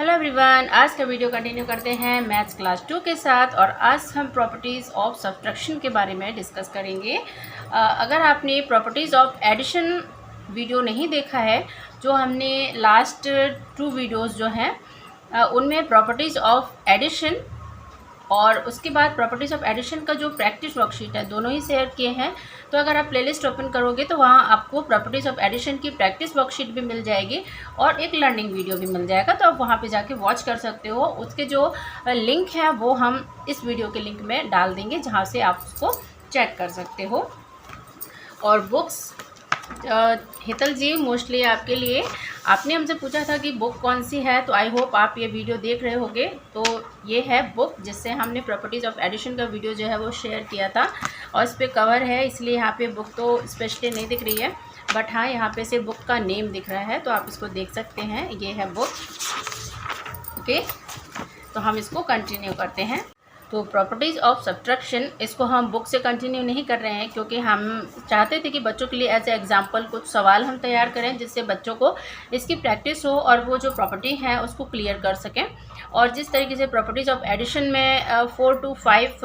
Hello everyone, आज का video continue करते हैं मैथ्स क्लास 2 के साथ। और आज हम प्रॉपर्टीज़ ऑफ सब्ट्रैक्शन के बारे में डिस्कस करेंगे। अगर आपने प्रॉपर्टीज़ ऑफ एडिशन वीडियो नहीं देखा है, जो हमने लास्ट 2 वीडियोस जो हैं उनमें प्रॉपर्टीज़ ऑफ एडिशन और उसके बाद प्रॉपर्टीज़ ऑफ एडिशन का जो प्रैक्टिस वर्कशीट है दोनों ही शेयर किए हैं। तो अगर आप प्लेलिस्ट ओपन करोगे तो वहाँ आपको प्रॉपर्टीज़ ऑफ एडिशन की प्रैक्टिस वर्कशीट भी मिल जाएगी और एक लर्निंग वीडियो भी मिल जाएगा, तो आप वहाँ पे जाके वॉच कर सकते हो। उसके जो लिंक है वो हम इस वीडियो के लिंक में डाल देंगे, जहाँ से आप उसको चेक कर सकते हो। और बुक्स हितल जी, मोस्टली आपके लिए आपने हमसे पूछा था कि बुक कौन सी है, तो आई होप आप ये वीडियो देख रहे होंगे। तो ये है बुक जिससे हमने प्रॉपर्टीज़ ऑफ एडिशन का वीडियो जो है वो शेयर किया था, और इस पे कवर है, इसलिए यहाँ पे बुक तो स्पेशली नहीं दिख रही है, बट हाँ यहाँ पे से बुक का नेम दिख रहा है, तो आप इसको देख सकते हैं। ये है बुक। ओके, तो हम इसको कंटिन्यू करते हैं। तो प्रॉपर्टीज़ ऑफ सब्ट्रैक्शन, इसको हम बुक से कंटिन्यू नहीं कर रहे हैं, क्योंकि हम चाहते थे कि बच्चों के लिए एज ए एग्जाम्पल कुछ सवाल हम तैयार करें, जिससे बच्चों को इसकी प्रैक्टिस हो और वो जो प्रॉपर्टी है उसको क्लियर कर सकें। और जिस तरीके से प्रॉपर्टीज़ ऑफ एडिशन में 4 to 5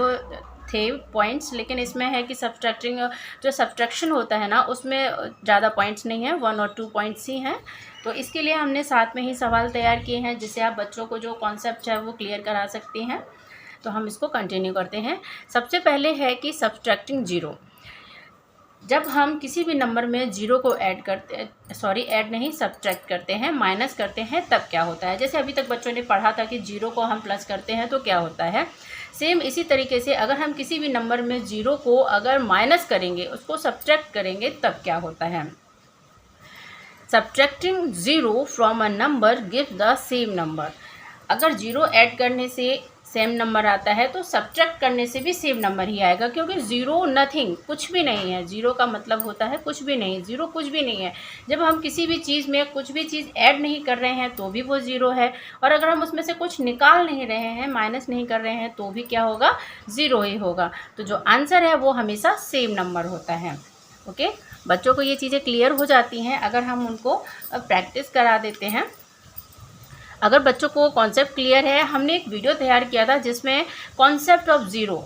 थे पॉइंट्स, लेकिन इसमें है कि सब्ट्रैक्टिंग जो सब्ट्रैक्शन होता है ना, उसमें ज़्यादा पॉइंट्स नहीं है, 1 और 2 पॉइंट्स ही हैं। तो इसके लिए हमने साथ में ही सवाल तैयार किए हैं, जिससे आप बच्चों को जो कॉन्सेप्ट है वो क्लियर करा सकती हैं। तो हम इसको कंटिन्यू करते हैं। सबसे पहले है कि सब्ट्रैक्टिंग जीरो। जब हम किसी भी नंबर में जीरो को ऐड करते हैं, ऐड नहीं, सब्ट्रैक्ट करते हैं, माइनस करते हैं, तब क्या होता है। जैसे अभी तक बच्चों ने पढ़ा था कि जीरो को हम प्लस करते हैं तो क्या होता है। सेम इसी तरीके से अगर हम किसी भी नंबर में जीरो को अगर माइनस करेंगे, उसको सब्ट्रैक्ट करेंगे, तब क्या होता है। Subtracting zero from a number give the same number. अगर जीरो ऐड करने से सेम नंबर आता है तो सब्ट्रैक्ट करने से भी सेम नंबर ही आएगा, क्योंकि ज़ीरो नथिंग, कुछ भी नहीं है। ज़ीरो का मतलब होता है कुछ भी नहीं, ज़ीरो कुछ भी नहीं है। जब हम किसी भी चीज़ में कुछ भी चीज़ ऐड नहीं कर रहे हैं तो भी वो ज़ीरो है, और अगर हम उसमें से कुछ निकाल नहीं रहे हैं, माइनस नहीं कर रहे हैं, तो भी क्या होगा, ज़ीरो ही होगा। तो जो आंसर है वो हमेशा सेम नंबर होता है। ओके, बच्चों को ये चीज़ें क्लियर हो जाती हैं अगर हम उनको प्रैक्टिस करा देते हैं। अगर बच्चों को कॉन्सेप्ट क्लियर है, हमने एक वीडियो तैयार किया था जिसमें कॉन्सेप्ट ऑफ ज़ीरो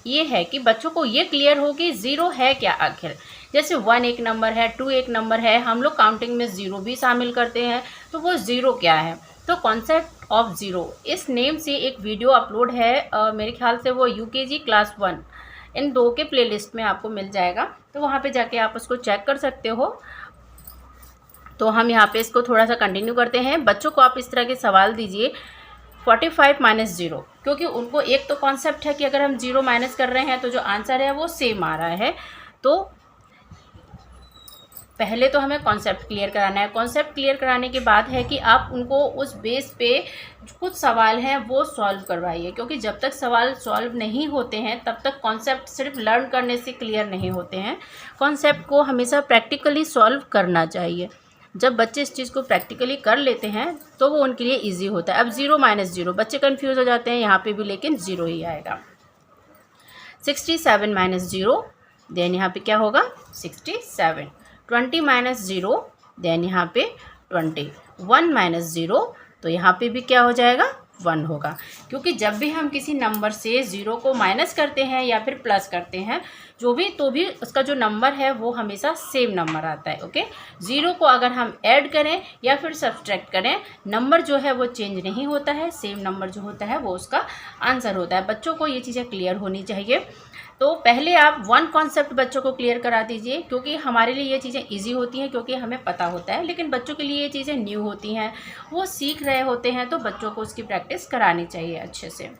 ये है कि बच्चों को ये क्लियर हो कि ज़ीरो है क्या आखिर। जैसे 1 एक नंबर है, 2 एक नंबर है, हम लोग काउंटिंग में ज़ीरो भी शामिल करते हैं, तो वो ज़ीरो क्या है। तो कॉन्सेप्ट ऑफ ज़ीरो, इस नेम से एक वीडियो अपलोड है, मेरे ख्याल से वो UKG क्लास 1 इन 2 के प्लेलिस्ट में आपको मिल जाएगा, तो वहाँ पे जाके आप उसको चेक कर सकते हो। तो हम यहाँ पे इसको थोड़ा सा कंटिन्यू करते हैं। बच्चों को आप इस तरह के सवाल दीजिए 45 माइनस ज़ीरो, क्योंकि उनको एक तो कॉन्सेप्ट है कि अगर हम ज़ीरो माइनस कर रहे हैं तो जो आंसर है वो सेम आ रहा है। तो पहले तो हमें कॉन्सेप्ट क्लियर कराना है। कॉन्सेप्ट क्लियर कराने के बाद है कि आप उनको उस बेस पे कुछ सवाल हैं वो सॉल्व करवाइए, क्योंकि जब तक सवाल सॉल्व नहीं होते हैं तब तक कॉन्सेप्ट सिर्फ लर्न करने से क्लियर नहीं होते हैं। कॉन्सेप्ट को हमेशा प्रैक्टिकली सॉल्व करना चाहिए। जब बच्चे इस चीज़ को प्रैक्टिकली कर लेते हैं तो वो उनके लिए इजी होता है। अब ज़ीरो माइनस ज़ीरो, बच्चे कंफ्यूज हो जाते हैं यहाँ पे भी, लेकिन ज़ीरो ही आएगा। 67 माइनस ज़ीरो, देन यहाँ पे क्या होगा 67। 20 माइनस ज़ीरो, देन यहाँ पे 20। 1 माइनस ज़ीरो, तो यहाँ पे भी क्या हो जाएगा 1 होगा, क्योंकि जब भी हम किसी नंबर से ज़ीरो को माइनस करते हैं या फिर प्लस करते हैं, जो भी तो भी उसका जो नंबर है वो हमेशा सेम नंबर आता है। ओके, ज़ीरो को अगर हम ऐड करें या फिर सब्ट्रैक्ट करें, नंबर जो है वो चेंज नहीं होता है, सेम नंबर जो होता है वो उसका आंसर होता है। बच्चों को ये चीज़ें क्लियर होनी चाहिए। तो पहले आप 1 कॉन्सेप्ट बच्चों को क्लियर करा दीजिए, क्योंकि हमारे लिए ये चीज़ें इजी होती हैं, क्योंकि हमें पता होता है, लेकिन बच्चों के लिए ये चीज़ें न्यू होती हैं, वो सीख रहे होते हैं, तो बच्चों को उसकी प्रैक्टिस करानी चाहिए अच्छे से।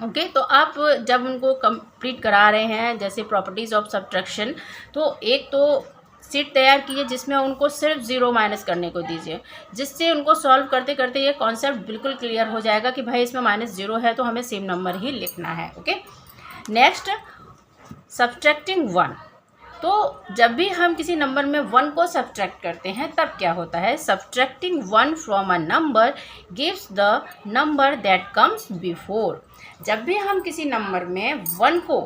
ओके, तो आप जब उनको कंप्लीट करा रहे हैं, जैसे प्रॉपर्टीज़ ऑफ सब्ट्रैक्शन, तो एक तो शीट तैयार कीजिए जिसमें उनको सिर्फ ज़ीरो माइनस करने को दीजिए, जिससे उनको सॉल्व करते करते ये कॉन्सेप्ट बिल्कुल क्लियर हो जाएगा कि भाई इसमें माइनस ज़ीरो है तो हमें सेम नंबर ही लिखना है। Okay, next subtracting 1। तो जब भी हम किसी नंबर में 1 को सब्ट्रैक्ट करते हैं तब क्या होता है। Subtracting 1 from a number gives the number that comes before. जब भी हम किसी नंबर में 1 को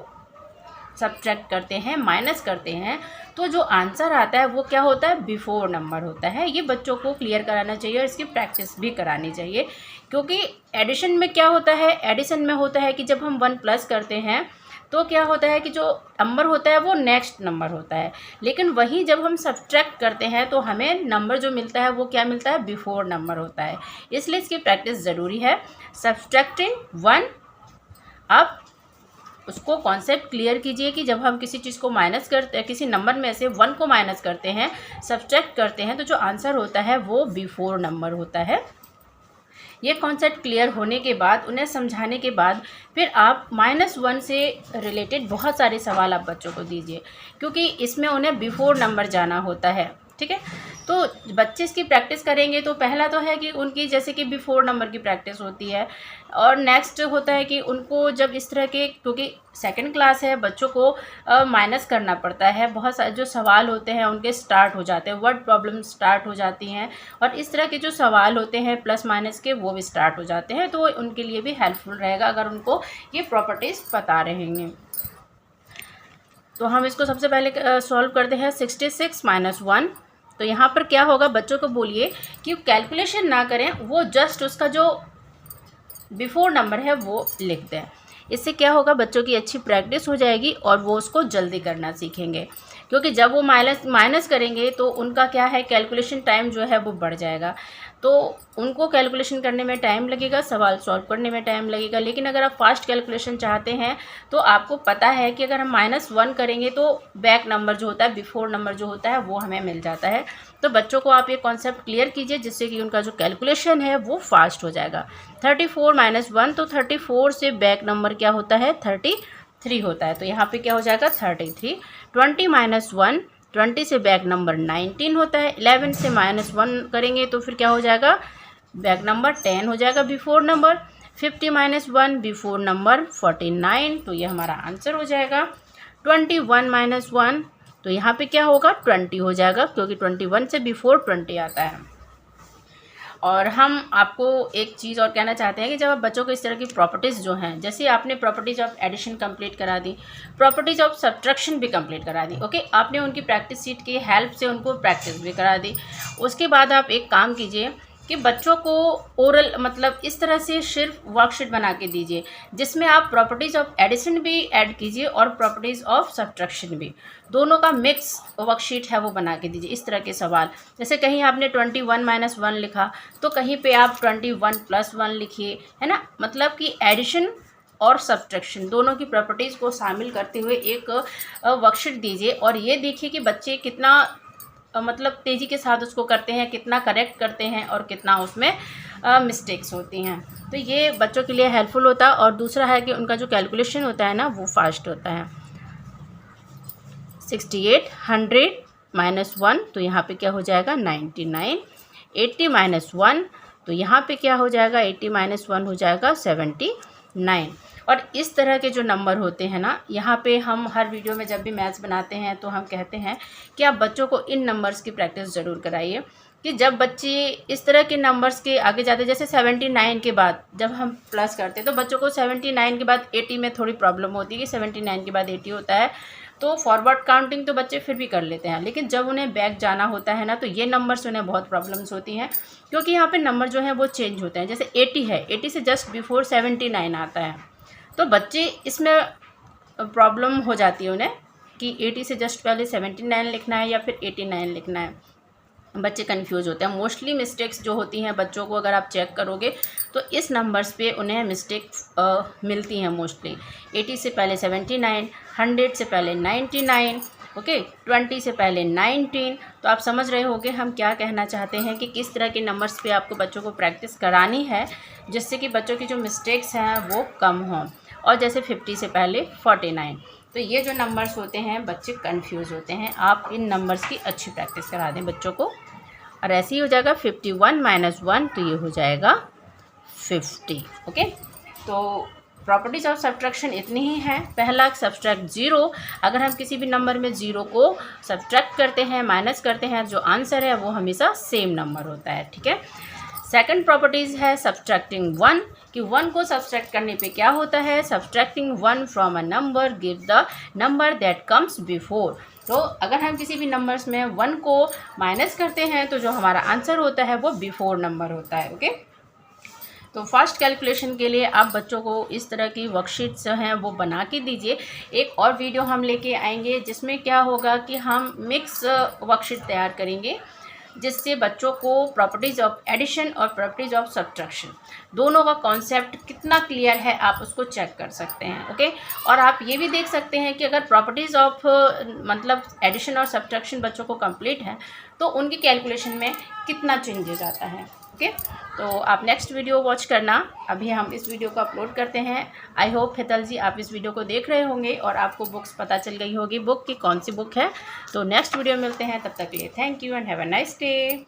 सब्ट्रैक्ट करते हैं, माइनस करते हैं, तो जो आंसर आता है वो क्या होता है, बिफोर नंबर होता है। ये बच्चों को क्लियर कराना चाहिए और इसकी प्रैक्टिस भी करानी चाहिए, क्योंकि एडिशन में क्या होता है, एडिशन में होता है कि जब हम 1 प्लस करते हैं तो क्या होता है कि जो नंबर होता है वो नेक्स्ट नंबर होता है, लेकिन वही जब हम सब्ट्रैक्ट करते हैं तो हमें नंबर जो मिलता है वो क्या मिलता है, बिफोर नंबर होता है। इसलिए इसकी प्रैक्टिस ज़रूरी है। सब्ट्रैक्टिंग 1, अब उसको कॉन्सेप्ट क्लियर कीजिए कि जब हम किसी चीज़ को माइनस करते हैं, किसी नंबर में से 1 को माइनस करते हैं, सब्ट्रैक्ट करते हैं, तो जो आंसर होता है वो बिफोर नंबर होता है। ये कॉन्सेप्ट क्लियर होने के बाद, उन्हें समझाने के बाद, फिर आप -1 से रिलेटेड बहुत सारे सवाल आप बच्चों को दीजिए, क्योंकि इसमें उन्हें बिफोर नंबर जाना होता है। ठीक है, तो बच्चे इसकी प्रैक्टिस करेंगे तो पहला तो है कि उनकी जैसे कि बिफोर नंबर की प्रैक्टिस होती है, और नेक्स्ट होता है कि उनको जब इस तरह के, क्योंकि सेकंड क्लास है, बच्चों को माइनस करना पड़ता है, बहुत सारे जो सवाल होते हैं उनके स्टार्ट हो जाते हैं, वर्ड प्रॉब्लम स्टार्ट हो जाती हैं, और इस तरह के जो सवाल होते हैं प्लस माइनस के वो भी स्टार्ट हो जाते हैं, तो उनके लिए भी हेल्पफुल रहेगा अगर उनको ये प्रॉपर्टीज़ पता रहेंगे। तो हम इसको सबसे पहले सॉल्व करते हैं। 66 - 1, तो यहाँ पर क्या होगा, बच्चों को बोलिए कि कैलकुलेशन ना करें, वो जस्ट उसका जो बिफोर नंबर है वो लिख दें। इससे क्या होगा, बच्चों की अच्छी प्रैक्टिस हो जाएगी और वो उसको जल्दी करना सीखेंगे, क्योंकि जब वो माइनस करेंगे तो उनका क्या है, कैलकुलेशन टाइम जो है वो बढ़ जाएगा, तो उनको कैलकुलेशन करने में टाइम लगेगा, सवाल सॉल्व करने में टाइम लगेगा। लेकिन अगर आप फास्ट कैलकुलेशन चाहते हैं तो आपको पता है कि अगर हम -1 करेंगे तो बैक नंबर जो होता है, बिफोर नंबर जो होता है वो हमें मिल जाता है। तो बच्चों को आप ये कॉन्सेप्ट क्लियर कीजिए, जिससे कि उनका जो कैलकुलेशन है वो फास्ट हो जाएगा। 34 - 1, तो 34 से बैक नंबर क्या होता है, 33 होता है, तो यहाँ पे क्या हो जाएगा, 33। 20 - 1, 20 से बैक नंबर 19 होता है। 11 से -1 करेंगे तो फिर क्या हो जाएगा, बैक नंबर 10 हो जाएगा, बिफोर नंबर। 50 - 1, बिफोर नंबर 49, तो ये हमारा आंसर हो जाएगा। 21 - 1, तो यहाँ पे क्या होगा, 20 हो जाएगा, क्योंकि 21 से बिफोर 20 आता है। और हम आपको एक चीज़ और कहना चाहते हैं कि जब आप बच्चों को इस तरह की प्रॉपर्टीज़ जो हैं, जैसे आपने प्रॉपर्टीज़ ऑफ एडिशन कंप्लीट करा दी, प्रॉपर्टीज़ ऑफ सब्ट्रैक्शन भी कंप्लीट करा दी, ओके, आपने उनकी प्रैक्टिस शीट की हेल्प से उनको प्रैक्टिस भी करा दी। उसके बाद आप एक काम कीजिए कि बच्चों को ओरल, मतलब इस तरह से सिर्फ वर्कशीट बना के दीजिए, जिसमें आप प्रॉपर्टीज़ ऑफ एडिशन भी ऐड कीजिए और प्रॉपर्टीज़ ऑफ सब्ट्रैक्शन भी, दोनों का मिक्स वर्कशीट है वो बना के दीजिए। इस तरह के सवाल, जैसे कहीं आपने 21 - 1 लिखा तो कहीं पे आप 21 + 1 लिखिए, है ना, मतलब कि एडिशन और सब्ट्रैक्शन दोनों की प्रॉपर्टीज़ को शामिल करते हुए एक वर्कशीट दीजिए, और ये देखिए कि बच्चे कितना मतलब तेज़ी के साथ उसको करते हैं, कितना करेक्ट करते हैं और कितना उसमें मिस्टेक्स होती हैं। तो ये बच्चों के लिए हेल्पफुल होता है, और दूसरा है कि उनका जो कैलकुलेशन होता है ना वो फास्ट होता है। 68 100 - 1, तो यहाँ पे क्या हो जाएगा, 99। 80 - 1, तो यहाँ पे क्या हो जाएगा, 80 - 1 हो जाएगा 79। और इस तरह के जो नंबर होते हैं ना, यहाँ पे हम हर वीडियो में जब भी मैथ्स बनाते हैं तो हम कहते हैं कि आप बच्चों को इन नंबर्स की प्रैक्टिस ज़रूर कराइए, कि जब बच्चे इस तरह के नंबर्स के आगे जाते हैं, जैसे 79 के बाद जब हम प्लस करते हैं तो बच्चों को 79 के बाद 80 में थोड़ी प्रॉब्लम होती है कि 79 के बाद 80 होता है, तो फॉरवर्ड काउंटिंग तो बच्चे फिर भी कर लेते हैं, लेकिन जब उन्हें बैक जाना होता है ना तो ये नंबर से उन्हें बहुत प्रॉब्लम्स होती हैं, क्योंकि यहाँ पे नंबर जो है वो चेंज होते हैं। जैसे 80 है, 80 से जस्ट बिफोर 79 आता है, तो बच्चे इसमें प्रॉब्लम हो जाती है उन्हें कि 80 से जस्ट पहले 79 लिखना है या फिर 89 लिखना है, बच्चे कंफ्यूज होते हैं। मोस्टली मिस्टेक्स जो होती हैं बच्चों को अगर आप चेक करोगे तो इस नंबर्स पे उन्हें मिस्टेक मिलती हैं मोस्टली। 80 से पहले 79, 100 से पहले 99, ओके, 20 से पहले 19। तो आप समझ रहे होंगे हम क्या कहना चाहते हैं कि किस तरह के नंबर्स पे आपको बच्चों को प्रैक्टिस करानी है, जिससे कि बच्चों की जो मिस्टेक्स हैं वो कम हों। और जैसे 50 से पहले 49, तो ये जो नंबर्स होते हैं बच्चे कंफ्यूज होते हैं, आप इन नंबर्स की अच्छी प्रैक्टिस करा दें बच्चों को। और ऐसे ही हो जाएगा 51 - 1, तो ये हो जाएगा 50, ओके। तो प्रॉपर्टीज़ ऑफ सब्ट्रैक्शन इतनी ही है। पहला, सब्ट्रैक्ट 0, अगर हम किसी भी नंबर में 0 को सब्ट्रैक्ट करते हैं, माइनस करते हैं, जो आंसर है वो हमेशा सेम नंबर होता है, ठीक है। सेकंड प्रॉपर्टीज़ है सब्सट्रैक्टिंग 1, कि 1 को सब्सट्रैक्ट करने पे क्या होता है, subtracting 1 from a number give the number that comes before. तो अगर हम किसी भी नंबर्स में 1 को माइनस करते हैं तो जो हमारा आंसर होता है वो बिफोर नंबर होता है। ओके, तो फर्स्ट कैलकुलेशन के लिए आप बच्चों को इस तरह की वर्कशीट्स हैं वो बना के दीजिए। एक और वीडियो हम लेके आएंगे जिसमें क्या होगा कि हम मिक्स वर्कशीट तैयार करेंगे, जिससे बच्चों को प्रॉपर्टीज़ ऑफ एडिशन और प्रॉपर्टीज़ ऑफ सब्ट्रैक्शन दोनों का कॉन्सेप्ट कितना क्लियर है आप उसको चेक कर सकते हैं। ओके, और आप ये भी देख सकते हैं कि अगर प्रॉपर्टीज़ ऑफ मतलब एडिशन और सब्ट्रैक्शन बच्चों को कंप्लीट है तो उनकी कैलकुलेशन में कितना चेंजेस आता है। ओके, तो आप नेक्स्ट वीडियो वॉच करना, अभी हम इस वीडियो को अपलोड करते हैं। आई होप हेतल जी आप इस वीडियो को देख रहे होंगे और आपको बुक्स पता चल गई होगी बुक की कौन सी बुक है। तो नेक्स्ट वीडियो मिलते हैं, तब तक के लिए thank you and have a nice day.